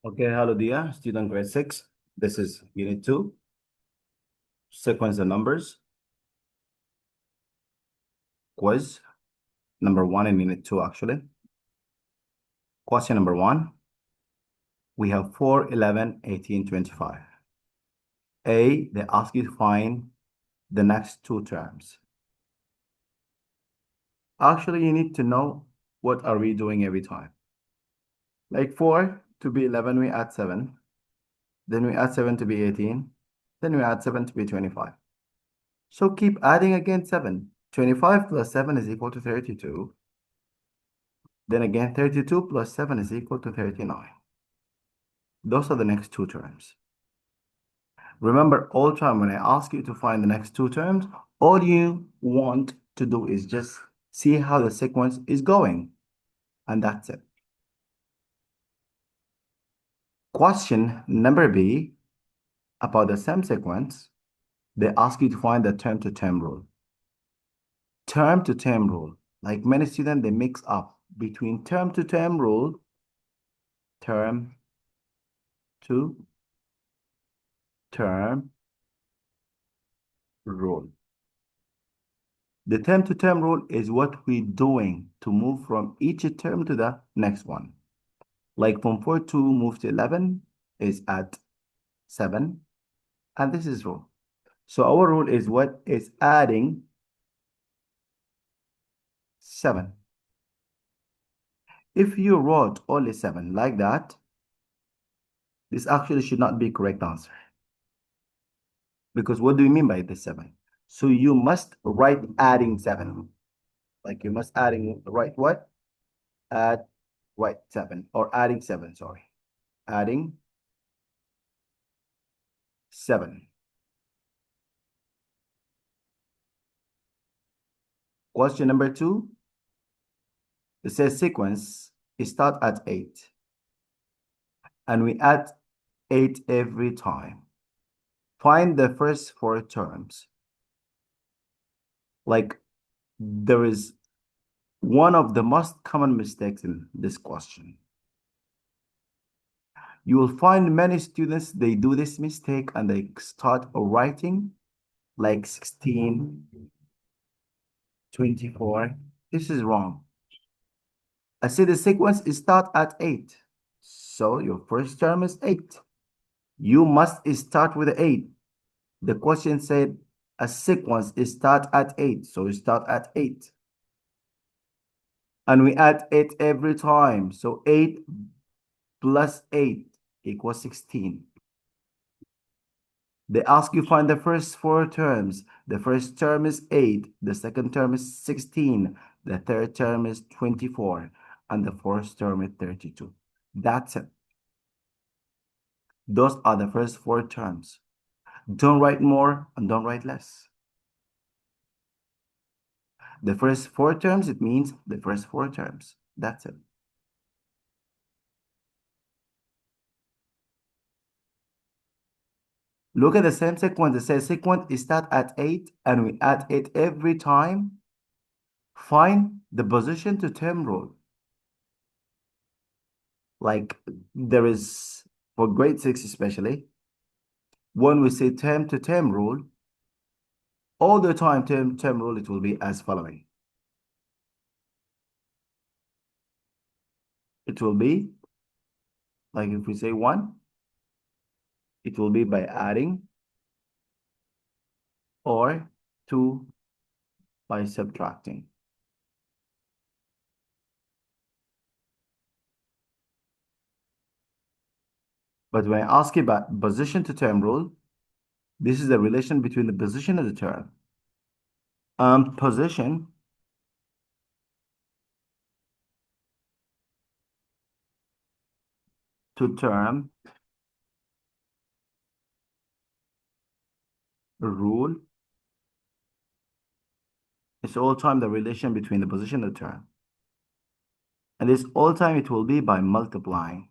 Okay, hello dear student grade 6. This is unit 2, sequence of numbers, quiz number 1 in unit 2 actually. Question number 1, we have 4, 11, 18, 25. A, they ask you to find the next two terms. Actually, you need to know what are we doing every time. Like 4 to be 11, we add 7. Then we add 7 to be 18. Then we add 7 to be 25. So keep adding again 7. 25 plus 7 is equal to 32. Then again, 32 plus 7 is equal to 39. Those are the next two terms. Remember, all time when I ask you to find the next two terms, all you want to do is just see how the sequence is going. And that's it. Question number B, about the same sequence, they ask you to find the term-to-term rule. Term-to-term rule. Like many students, they mix up between term-to-term rule, term to term rule. The term-to-term rule is what we're doing to move from each term to the next one. Like from 4 to move to 11 is at 7, and this is rule. So our rule is what is adding 7. If you wrote only 7 like that, this actually should not be correct answer. Because what do you mean by this 7? So you must write adding 7. Like you must write what? Add, write 7 or adding 7, sorry. Adding 7. Question number 2, it says sequence start at 8 and we add 8 every time. Find the first 4 terms. Like there is one of the most common mistakes in this question. You will find many students, they do this mistake and they start writing like 16, 24. This is wrong. I say the sequence start at 8. So your first term is 8. You must start with 8. The question said a sequence start at 8. So we start at 8. And we add 8 every time. So 8 plus 8 equals 16. They ask you find the first 4 terms. The first term is 8. The second term is 16. The third term is 24. And the fourth term is 32. That's it. Those are the first 4 terms. Don't write more and don't write less. The first 4 terms, it means the first 4 terms. That's it. Look at the same sequence. It says sequence start at 8 and we add 8 every time. Find the position to term rule. Like there is, for grade 6 especially, when we say term to term rule, all the time term rule, it will be as following. It will be, like if we say 1, it will be by adding, or 2 by subtracting. But when I ask you about position to term rule, this is the relation between the position of the term. Position to term rule is all time the relation between the position of the term. And this all time it will be by multiplying.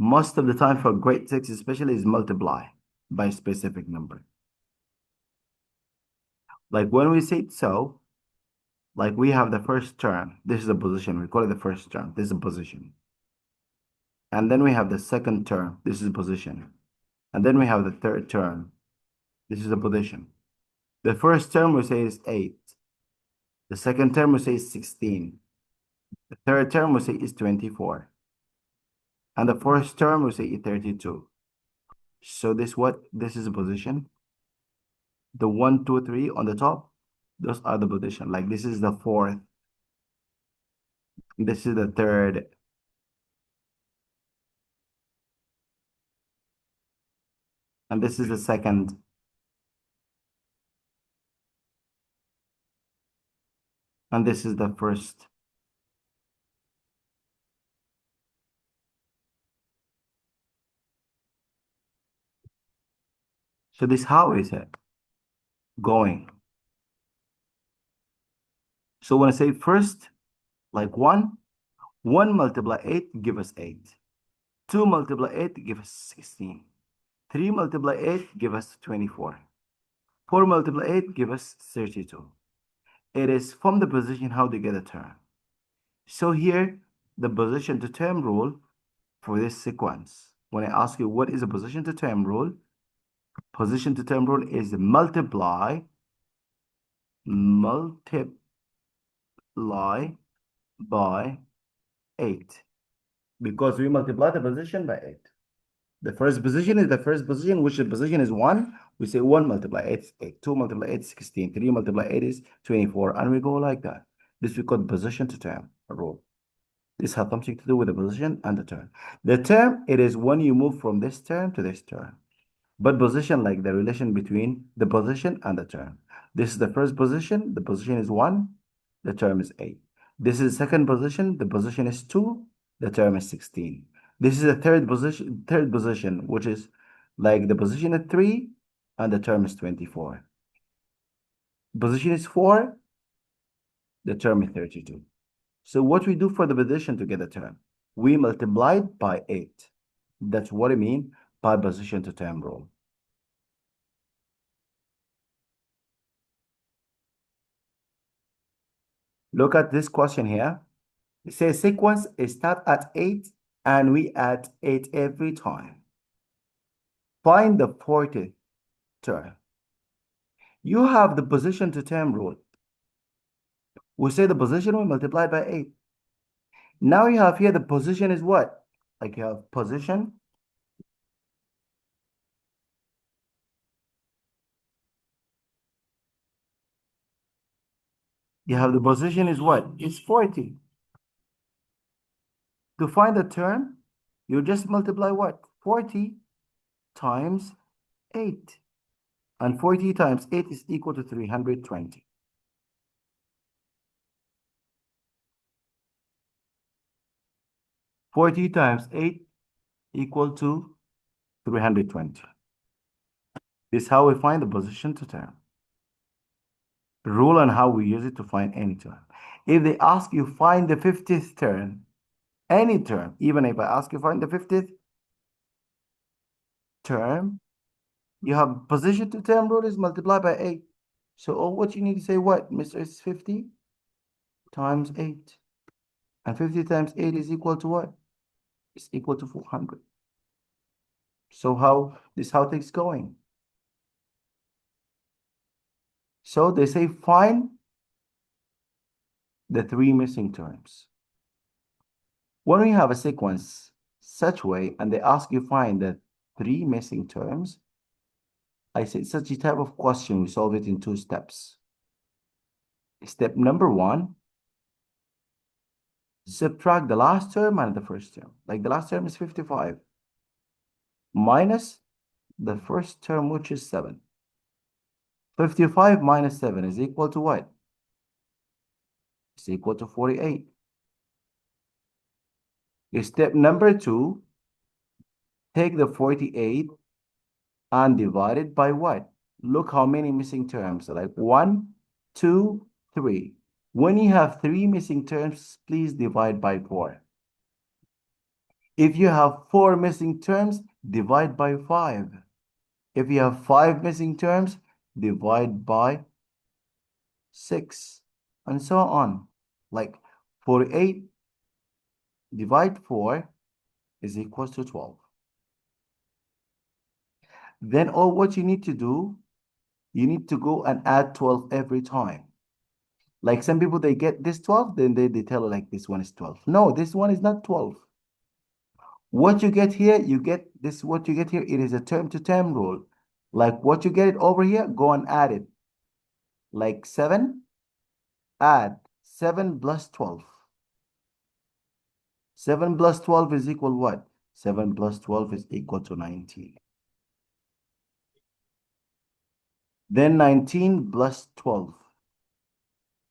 Most of the time for grade 6 especially is multiply by a specific number. Like when we say so, like we have the first term. This is a position. We call it the first term. This is a position. And then we have the second term. This is position. And then we have the third term. This is the position. The first term we say is 8. The second term we say is 16. The third term we say is 24. And the fourth term we say is 32. So this is a position. The 1, 2, 3 on the top, those are the position. Like this is the fourth. This is the third. And this is the second. And this is the first. So this how is it going? So when I say first, like 1 multiply 8 give us 8. 2 multiply 8 give us 16. 3 multiply 8 give us 24. 4 multiply 8 give us 32. It is from the position how to get a term. So here, the position to term rule for this sequence. When I ask you what is a position to term rule, position to term rule is multiply by 8. Because we multiply the position by 8. The first position is the first position, which the position is 1. We say 1 multiply 8 is 8. 2 multiply 8 is 16. 3 multiply 8 is 24. And we go like that. This we call position to term rule. This has something to do with the position and the term. The term, it is when you move from this term to this term. But position, like the relation between the position and the term. This is the first position. The position is 1. The term is 8. This is the second position. The position is 2. The term is 16. This is the third position, which is like the position is 3 and the term is 24. Position is 4. The term is 32. So what we do for the position to get a term? We multiply it by 8. That's what I mean by position to term rule. Look at this question here. It says sequence start at 8 and we add 8 every time. Find the 40th term. You have the position to term rule. We say the position we multiply by 8. Now you have here the position is what? Like you have position. You have the position is what? It's 40. To find the term, you just multiply what? 40 times 8. And 40 times 8 is equal to 320. 40 times 8 equal to 320. This is how we find the position to term. Rule on how we use it to find any term. If they ask you find the 50th term, any term, even if I ask you find the 50th term, you have position to term rule is multiplied by 8. So all what you need to say what, Mr. is 50 times 8. And 50 times 8 is equal to what? It's equal to 400. So how things going? So they say find the 3 missing terms. When we have a sequence such way and they ask you find the 3 missing terms, I say such a type of question, we solve it in 2 steps. Step number 1, subtract the last term and the first term. Like the last term is 55 minus the first term, which is 7. 55 minus 7 is equal to what? It's equal to 48. Step number 2, take the 48 and divide it by what? Look how many missing terms, like 1, 2, 3. When you have 3 missing terms, please divide by 4. If you have 4 missing terms, divide by 5. If you have 5 missing terms, divide by 6, and so on. Like 48 divide 4, is equals to 12. Then all what you need to do, you need to go and add 12 every time. Like some people, they get this 12, then they tell it like this one is 12. No, this one is not 12. What you get here, you get this, what you get here, it is a term-to-term rule. Like what you get it over here, go and add it. Like 7, add 7 plus 12. 7 plus 12 is equal what? 7 plus 12 is equal to 19. Then 19 plus 12.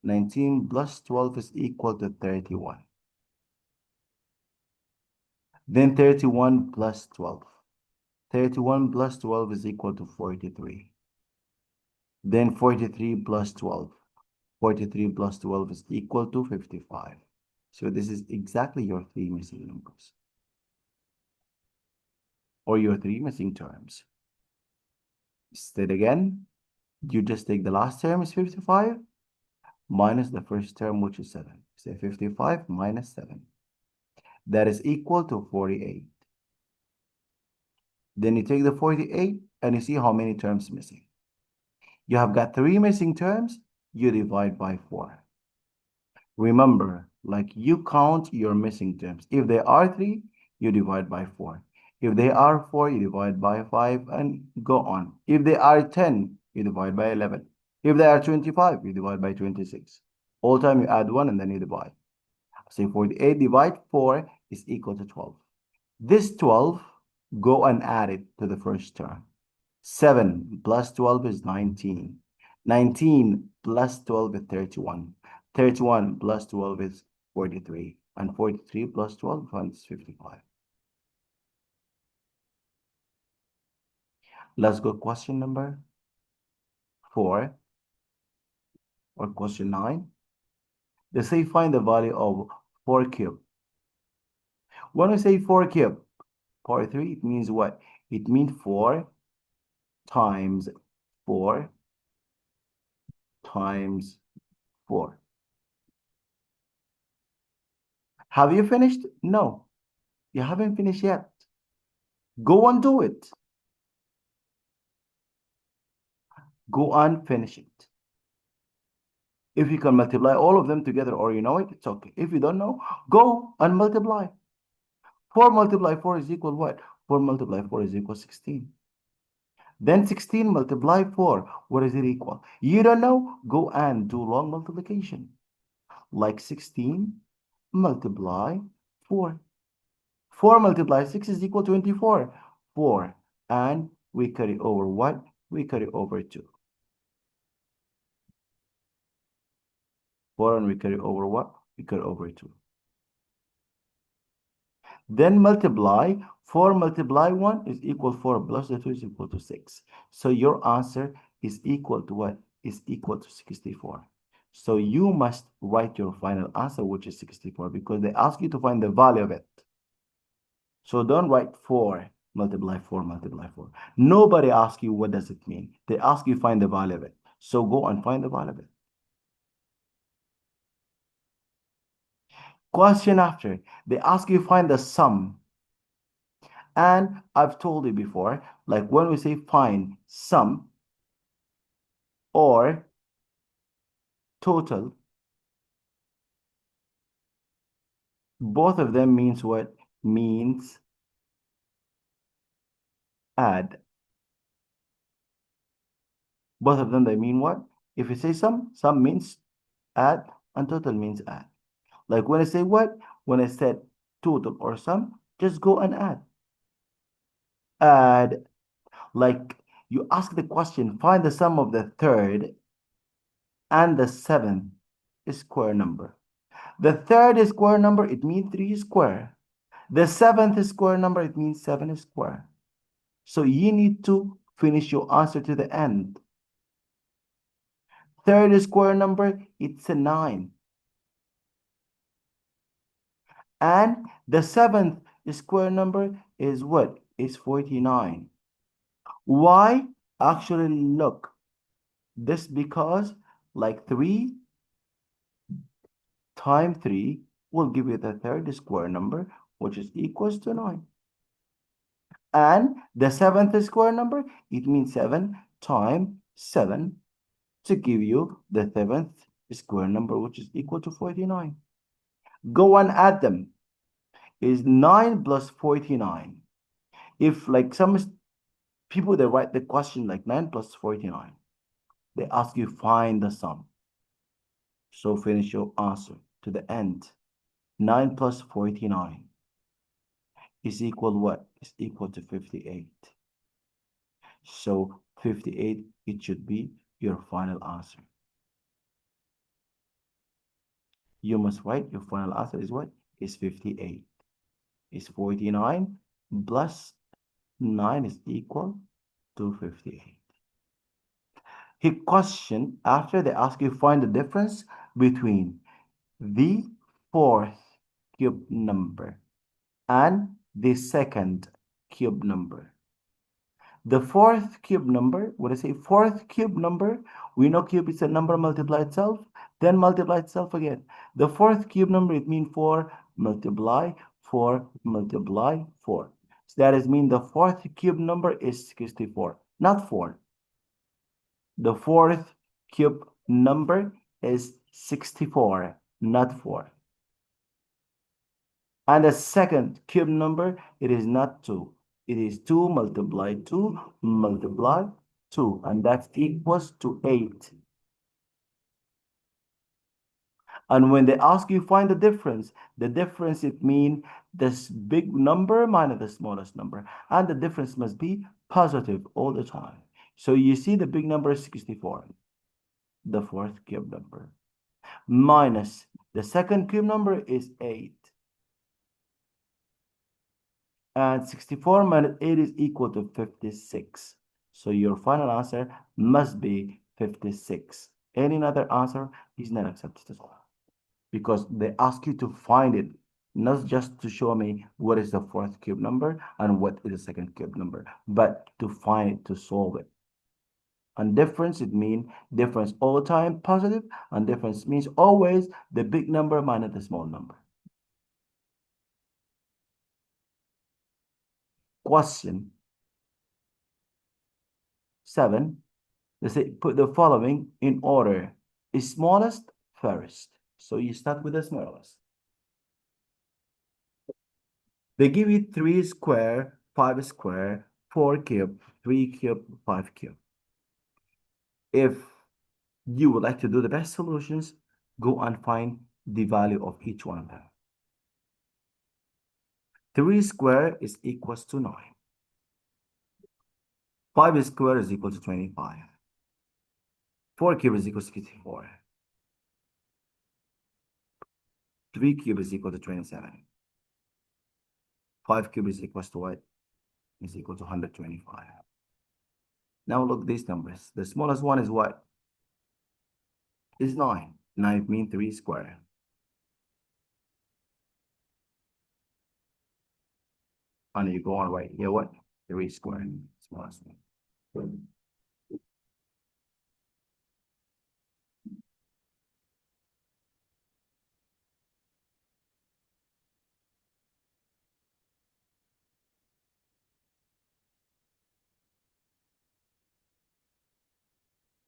19 plus 12 is equal to 31. Then 31 plus 12. 31 plus 12 is equal to 43. Then 43 plus 12. 43 plus 12 is equal to 55. So this is exactly your three missing numbers. Or your three missing terms. State again. You just take the last term is 55 minus the first term, which is 7. Say 55 minus 7. That is equal to 48. Then you take the 48 and you see how many terms missing. You have got three missing terms, you divide by 4. Remember, like you count your missing terms. If they are 3, you divide by 4. If they are 4, you divide by 5 and go on. If they are 10, you divide by 11. If they are 25, you divide by 26. All time you add 1 and then you divide. So 48 divide 4 is equal to 12. This 12, go and add it to the first term. 7 plus 12 is 19. 19 plus 12 is 31. 31 plus 12 is 43. And 43 plus 12 is 55. Let's go question number 4 or question 9. They say find the value of 4 cubed. When we say 4 cubed, power 3, it means what? It means 4 times 4 times 4. Have you finished? No, you haven't finished yet. Go and do it. Go and finish it. If you can multiply all of them together or you know it, it's okay. If you don't know, go and multiply. 4 multiply 4 is equal what? 4 multiply 4 is equal 16. Then 16 multiply 4, what is it equal? You don't know? Go and do long multiplication. Like 16 multiply 4. 4 multiply 6 is equal to 24. 4. And we carry over what? We carry over 2. 4 and we carry over what? We carry over 2. Then multiply. 4 multiply 1 is equal 4 plus the 2 is equal to 6. So your answer is equal to what? Is equal to 64. So you must write your final answer, which is 64, because they ask you to find the value of it. So don't write 4 multiply 4 multiply 4. Nobody asks you what does it mean. They ask you find the value of it. So go and find the value of it. Question after, they ask you find the sum. And I've told you before, like when we say find sum or total, both of them means what? Means add. Both of them, they mean what? If you say sum means add and total means add. Like when I say what? When I said total or sum, just go and add. Add, like you ask the question, find the sum of the third and the seventh square number. The third square number, it means 3 square. The seventh square number, it means 7 square. So you need to finish your answer to the end. Third square number, it's a 9. And the seventh square number is what? Is 49. Why? Actually, look. This because like 3 times 3 will give you the third square number, which is equals to 9. And the seventh square number, it means 7 times 7 to give you the seventh square number, which is equal to 49. Go and add them. Is 9 plus 49. If like some people, they write the question like 9 plus 49. They ask you find the sum. So finish your answer to the end. 9 plus 49 is equal what? Is equal to 58. So 58, it should be your final answer. You must write your final answer is what? Is 58. Is 49 plus 9 is equal to 58. His question, after they ask you find the difference between the fourth cube number and the second cube number. The fourth cube number, when I say fourth cube number, we know cube is a number multiply itself, then multiply itself again. The fourth cube number, it means 4 multiply 4 multiply 4. So that is mean the fourth cube number is 64, not 4. The fourth cube number is 64, not 4. And the second cube number, it is not 2. It is 2 multiply 2 multiply 2. And that equals to 8. And when they ask you find the difference it means this big number minus the smallest number. And the difference must be positive all the time. So you see the big number is 64, the fourth cube number, minus the second cube number is 8. And 64 minus 8 is equal to 56. So your final answer must be 56. Any other answer is not accepted as well. Because they ask you to find it, not just to show me what is the fourth cube number and what is the second cube number, but to find it, to solve it. And difference, it means difference all the time positive, and difference means always the big number minus the small number. Question 7. They say put the following in order. Smallest first. So you start with the smallest. They give you 3 square, 5 square, 4 cube, 3 cube, 5 cube. If you would like to do the best solutions, go and find the value of each one of them. 3 square is equals to 9. 5 square is equal to 25. 4 cube is equal to 64. 3 cube is equal to 27. 5 cube is equals to what? Is equal to 125. Now look these numbers. The smallest one is what? Is 9. 9 means 3 square. And you go on right here, what? 3 square. Smallest one.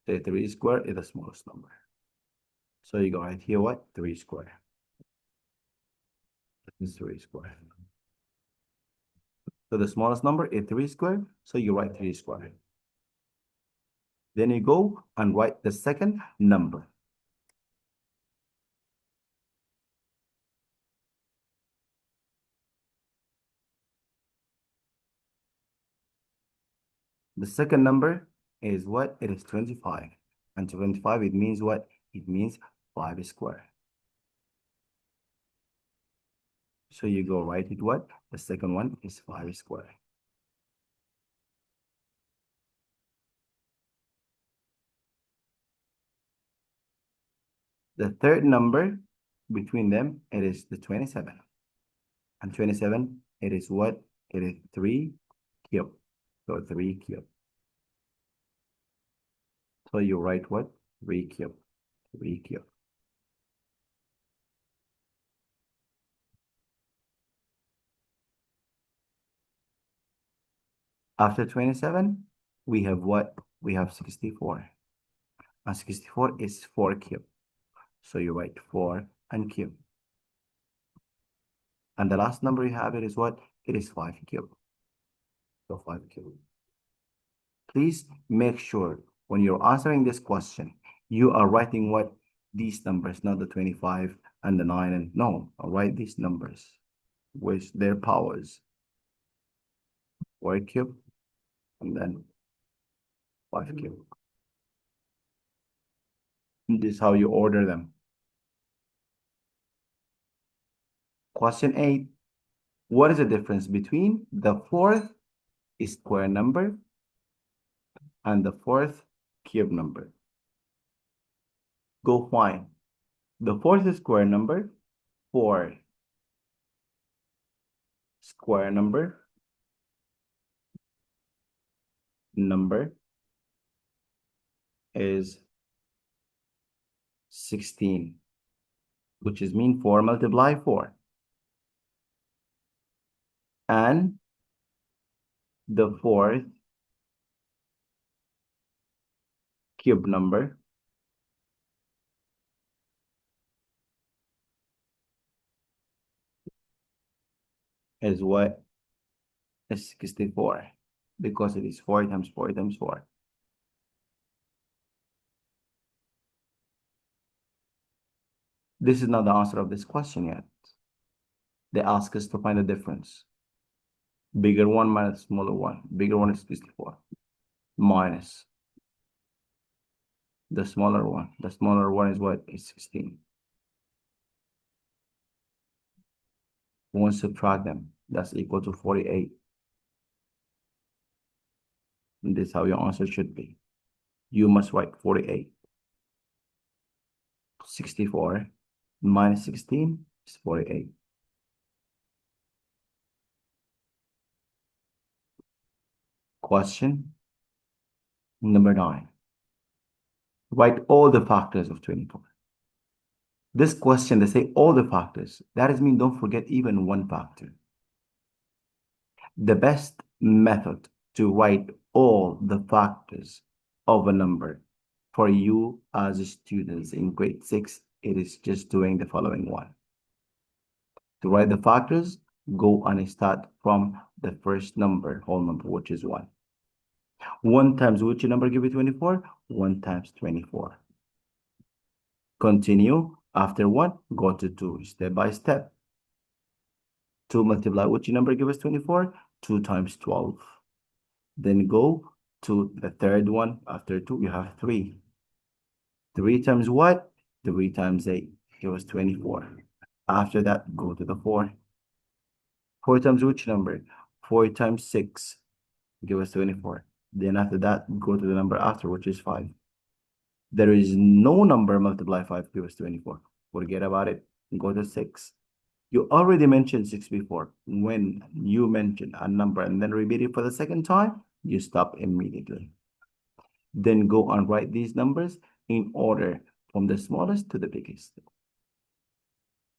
The 3 square is the smallest number. So you go right here, what? 3 square. This is 3 square. So the smallest number is 3 square. So you write 3 square. Then you go and write the second number. The second number is what? It is 25. And 25, it means what? It means 5 square. So you go write it what? The second one is 5 square. The third number between them, it is the 27. And 27, it is what? It is 3 cube. So 3 cube. So you write what? 3 cube. 3 cube. After 27, we have what? We have 64. And 64 is 4 cube. So you write 4 and cube. And the last number you have it is what? It is 5 cube. So 5 cube. Please make sure when you're answering this question, you are writing what? These numbers, not the 25 and the 9 and no, I'll write these numbers with their powers. 4 cube and then 5 cube. This is how you order them. Question 8. What is the difference between the fourth square number and the fourth cube number? Go find the fourth square number, 4 square number is 16, which is mean 4 multiply 4. And the fourth cube number is what? Is 64, because it is 4 times 4 times 4. This is not the answer of this question yet. They ask us to find the difference. Bigger one minus smaller one. Bigger one is 64. Minus the smaller one. The smaller one is what? Is 16. Once subtract them, that's equal to 48. And this is how your answer should be. You must write 48. 64 minus 16 is 48. Question number 9. Write all the factors of 24. This question, they say all the factors. That is mean don't forget even one factor. The best method to write all the factors of a number for you as students in grade 6, it is just doing the following one. To write the factors, go and start from the first number, whole number, which is 1. 1 times which number give you 24? 1 times 24. Continue. After 1, go to 2, step by step. 2 multiply which number give us 24? 2 times 12. Then go to the third one. After 2, you have 3. 3 times what? 3 times 8 give us 24. After that, go to the 4. 4 times which number? 4 times 6 give us 24. Then after that, go to the number after, which is 5. There is no number multiply 5 give us 24. Forget about it. Go to 6. You already mentioned 6 before. When you mention a number and then repeat it for the second time, you stop immediately. Then go and write these numbers in order from the smallest to the biggest,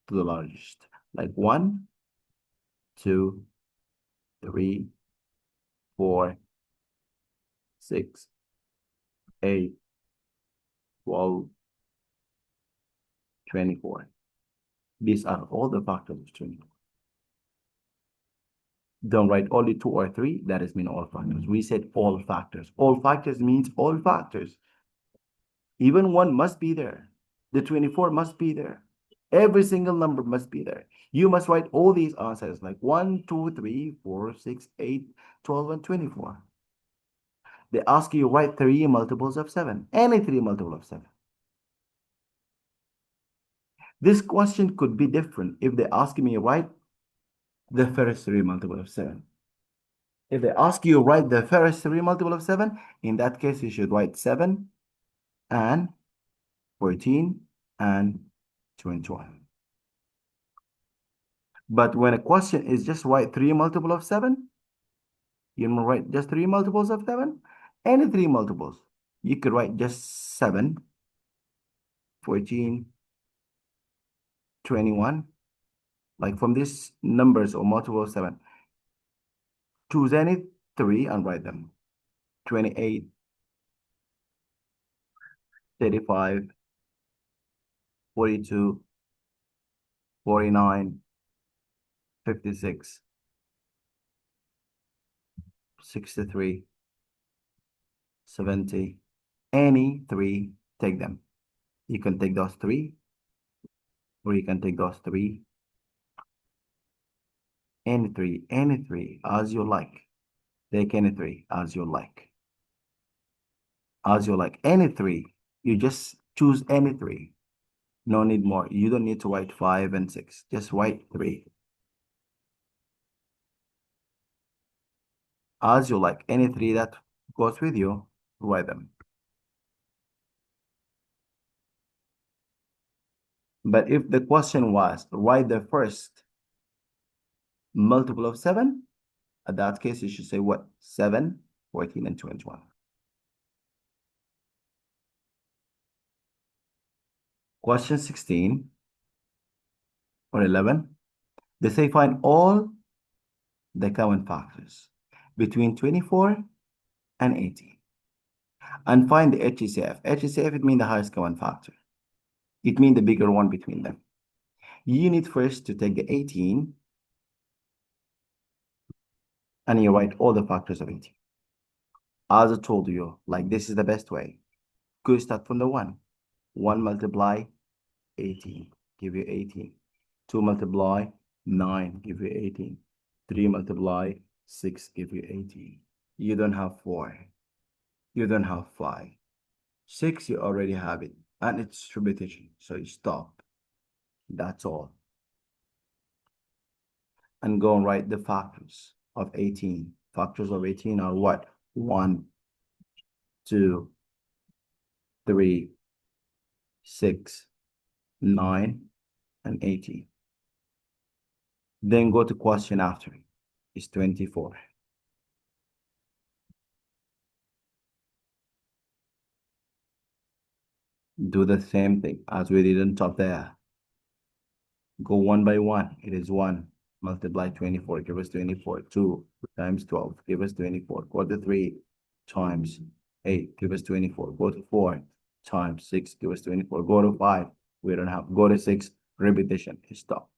to the largest. Like 1, 2, 3, 4, 6, 8, 12, 24. These are all the factors of 24. Don't write only 2 or 3. That is mean all factors. We said all factors. All factors means all factors. Even 1 must be there. The 24 must be there. Every single number must be there. You must write all these answers like 1, 2, 3, 4, 6, 8, 12, and 24. They ask you write 3 multiples of 7. Any 3 multiple of 7. This question could be different if they ask me write the first 3 multiple of 7. If they ask you write the first 3 multiple of 7, in that case you should write 7 and 14 and 21. But when a question is just write 3 multiple of 7, you know, write just 3 multiples of 7, any 3 multiples. You could write just 7, 14, 21, like from these numbers or multiple of 7. Choose any 3 and write them. 28, 35, 42, 49, 56, 63, 70. Any 3, take them. You can take those 3, or you can take those 3. Any 3, as you like. Take any 3 as you like. As you like. Any 3. You just choose any 3. No need more. You don't need to write 5 and 6. Just write 3. As you like. Any 3 that goes with you, write them. But if the question was, write the first multiple of 7, in that case, you should say what? 7, 14, and 21. Question 16 or 11. They say find all the common factors between 24 and 18 and find the HCF. HCF, it means the highest common factor. It means the bigger one between them. You need first to take the 18 and you write all the factors of 18. As I told you, like this is the best way. Go start from the 1. 1 multiply 18, give you 18. 2 multiply 9, give you 18. 3 multiply 6, give you 18. You don't have 4. You don't have 5. 6, you already have it. And it's repetition, so you stop. That's all. And go and write the factors of 18. Factors of 18 are what? 1, 2, 3, 6, 9, and 18. Then go to question after it. It's 24. Do the same thing as we did on top there. Go one by one. It is 1. Multiply 24. Give us 24. 2 times 12. Give us 24. Go to 3 times 8. Give us 24. Go to 4 times 6. Give us 24. Go to 5. We don't have. Go to 6. Repetition. Stop.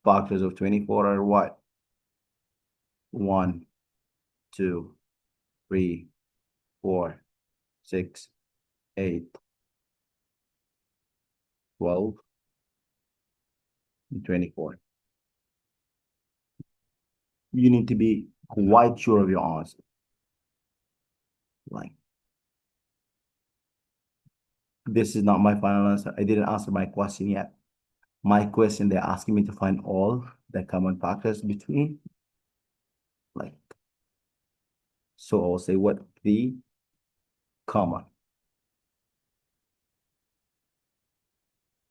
Factors of 24 are what? 1, 2, 3, 4, 6, 8, 12, and 24. You need to be quite sure of your answer. Like, this is not my final answer. I didn't answer my question yet. My question, they're asking me to find all the common factors between, like, so I'll say what? The common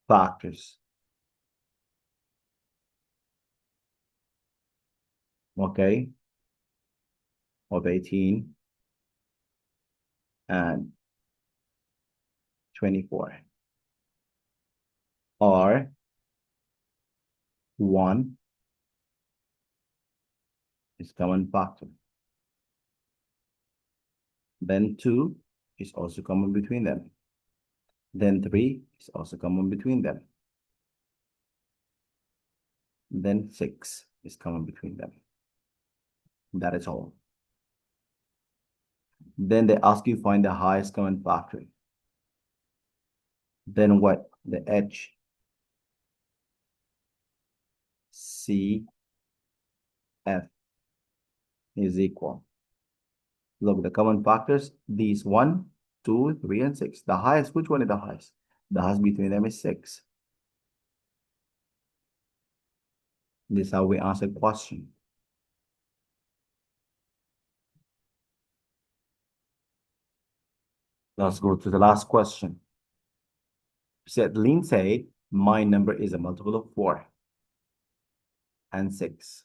factors. Okay, of 18 and 24 are 1 is common factor. Then 2 is also common between them. Then 3 is also common between them. Then 6 is common between them. That is all. Then they ask you find the highest common factor. Then what? The HCF is equal. Look, the common factors, these 1, 2, 3, and 6. The highest, which one is the highest? The highest between them is 6. This is how we answer question. Let's go to the last question. Said Lindsay, my number is a multiple of 4 and 6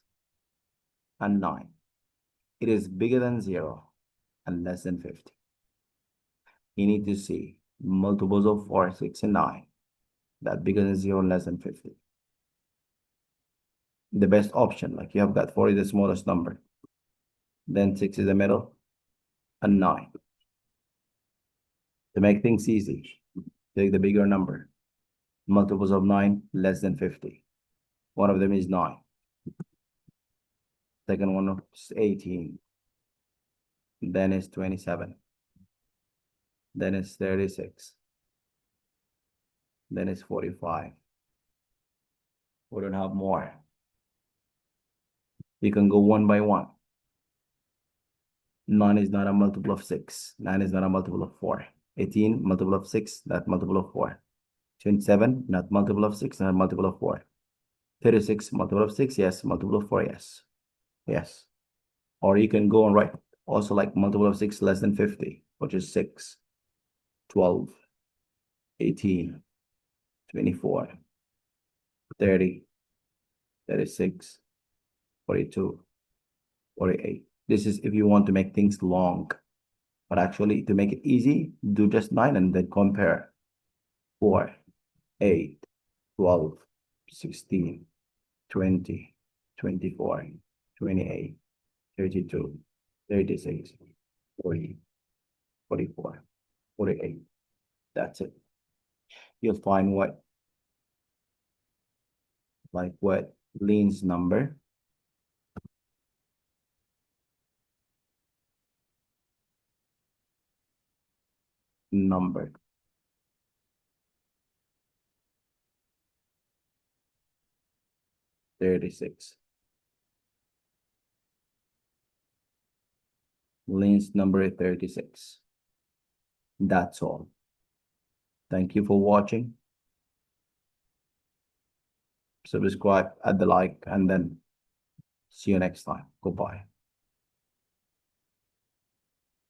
and 9. It is bigger than 0 and less than 50. You need to see multiples of 4, 6, and 9 that bigger than 0 and less than 50. The best option, like you have got 4 is the smallest number. then 6 is the middle, and 9. To make things easy, take the bigger number. Multiples of 9 less than 50. One of them is 9. Second one is 18. Then is 27. Then is 36. Then is 45. We don't have more. You can go one by one. 9 is not a multiple of 6. 9 is not a multiple of 4. 18, multiple of 6, not multiple of 4. 27, not multiple of 6, not multiple of 4. 36, multiple of 6, yes. Multiple of 4, yes. Yes. Or you can go and write also like multiple of 6 less than 50, which is 6, 12, 18, 24, 30, 36, 42, 48. This is if you want to make things long. But actually, to make it easy, do just 9 and then compare. 4, 8, 12, 16, 20, 24, 28, 32, 36, 40, 44, 48. That's it. You'll find what Lean's number. Number. $36. Lean's number is 36. That's all. Thank you for watching. Subscribe, add the like, and then see you next time. Goodbye.